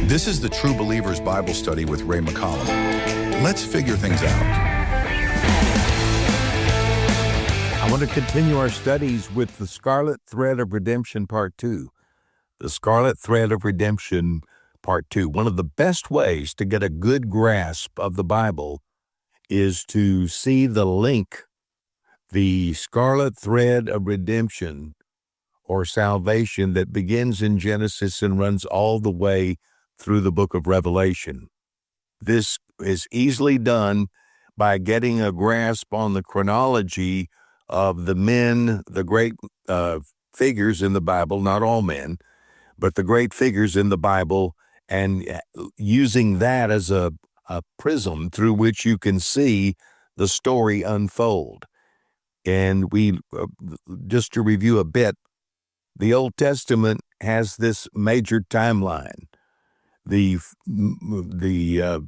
This is the True Believers Bible Study with Ray McCollum. Let's figure things out. I want to continue our studies with the Scarlet Thread of Redemption Part 2. The Scarlet Thread of Redemption Part 2. One of the best ways to get a good grasp of the Bible is to see the link, the Scarlet Thread of Redemption or salvation that begins in Genesis and runs all the way through the book of Revelation. This is easily done by getting a grasp on the chronology of the men, the great figures in the Bible, not all men, but the great figures in the Bible, and using that as a prism through which you can see the story unfold. And we, just to review a bit, the Old Testament has this major timeline. The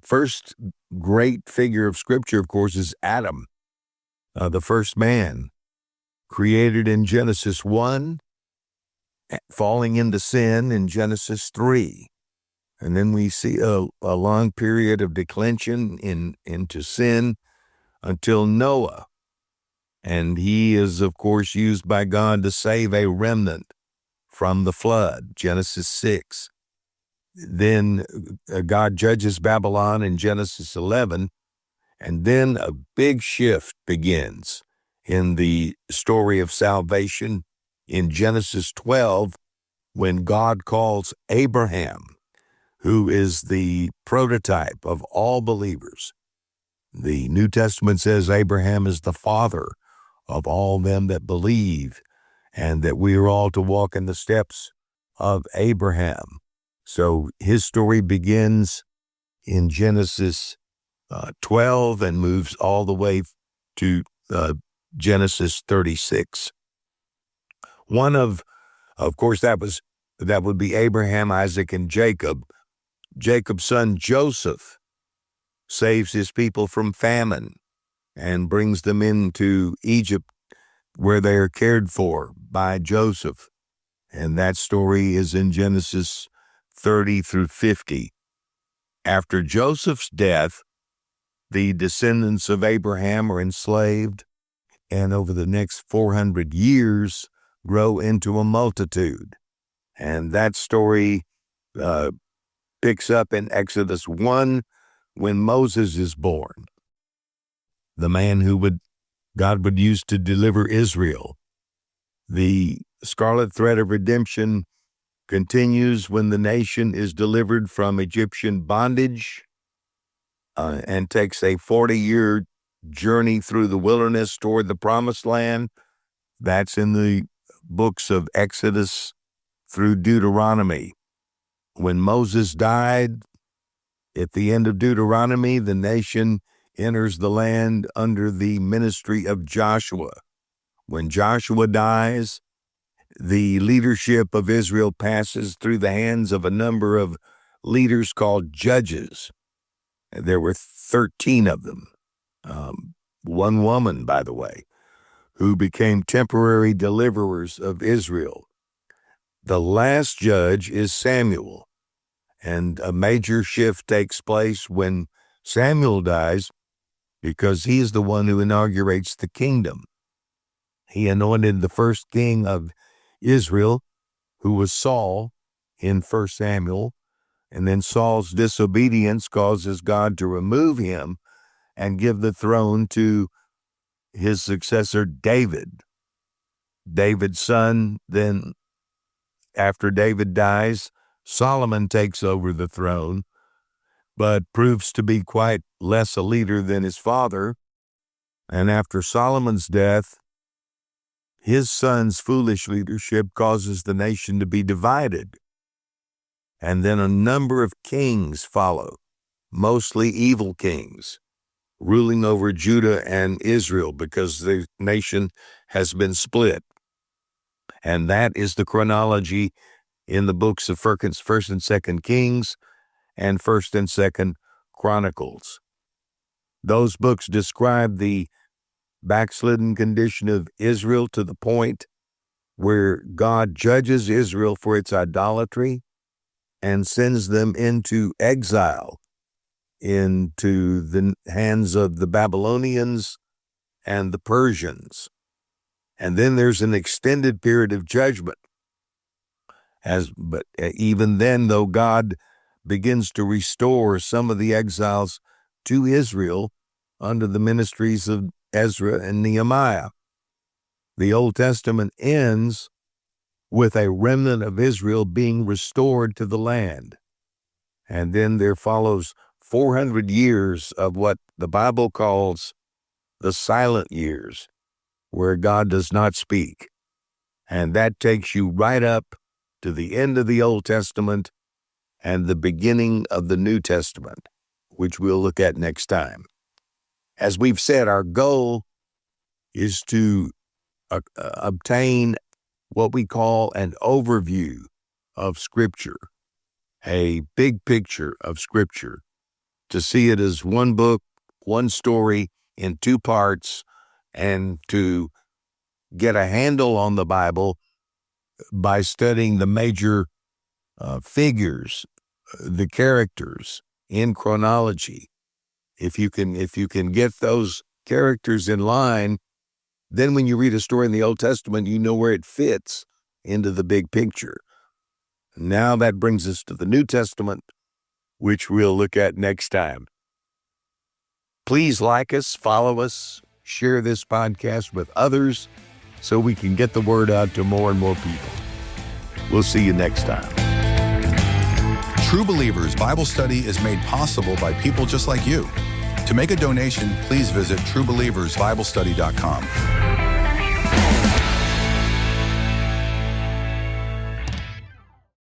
first great figure of Scripture, of course, is Adam, the first man, created in Genesis 1, falling into sin in Genesis 3. And then we see a long period of declension into sin until Noah. And he is, of course, used by God to save a remnant from the flood, Genesis 6. Then God judges Babylon in Genesis 11, and then a big shift begins in the story of salvation in Genesis 12, when God calls Abraham, who is the prototype of all believers. The New Testament says Abraham is the father of all them that believe, and that we are all to walk in the steps of Abraham. So his story begins in Genesis 12 and moves all the way to Genesis 36. One of course, that would be Abraham, Isaac, and Jacob. Jacob's son Joseph saves his people from famine and brings them into Egypt, where they are cared for by Joseph. And that story is in Genesis 30 through 50. After Joseph's death, the descendants of Abraham are enslaved, and over the next 400 years grow into a multitude. And that story picks up in Exodus 1 when Moses is born, the man who God would use to deliver Israel. The Scarlet Thread of Redemption continues when the nation is delivered from Egyptian bondage and takes a 40-year journey through the wilderness toward the Promised Land. That's in the books of Exodus through Deuteronomy. When Moses died, at the end of Deuteronomy, the nation enters the land under the ministry of Joshua. When Joshua dies, the leadership of Israel passes through the hands of a number of leaders called judges. There were 13 of them. One woman, by the way, who became temporary deliverers of Israel. The last judge is Samuel, and a major shift takes place when Samuel dies, because he is the one who inaugurates the kingdom. He anointed the first king of Israel, who was Saul, in 1 Samuel, and then Saul's disobedience causes God to remove him and give the throne to his successor, David. David's son, then after David dies, Solomon takes over the throne, but proves to be quite less a leader than his father. And after Solomon's death, his son's foolish leadership causes the nation to be divided. And then a number of kings follow, mostly evil kings, ruling over Judah and Israel because the nation has been split. And that is the chronology in the books of 1st and 2nd Kings and 1st and 2nd Chronicles. Those books describe the backslidden condition of Israel to the point where God judges Israel for its idolatry, and sends them into exile, into the hands of the Babylonians and the Persians. And then there's an extended period of judgment. But even then, though, God begins to restore some of the exiles to Israel under the ministries of Ezra and Nehemiah. The Old Testament ends with a remnant of Israel being restored to the land. And then there follows 400 years of what the Bible calls the silent years, where God does not speak. And that takes you right up to the end of the Old Testament and the beginning of the New Testament, which we'll look at next time. As we've said, our goal is to obtain what we call an overview of Scripture, a big picture of Scripture, to see it as one book, one story in two parts, and to get a handle on the Bible by studying the major figures, the characters in chronology. If you can get those characters in line, then when you read a story in the Old Testament, you know where it fits into the big picture. Now that brings us to the New Testament, which we'll look at next time. Please like us, follow us, share this podcast with others so we can get the word out to more and more people. We'll see you next time. True Believers Bible Study is made possible by people just like you. To make a donation, please visit truebelieversbiblestudy.com.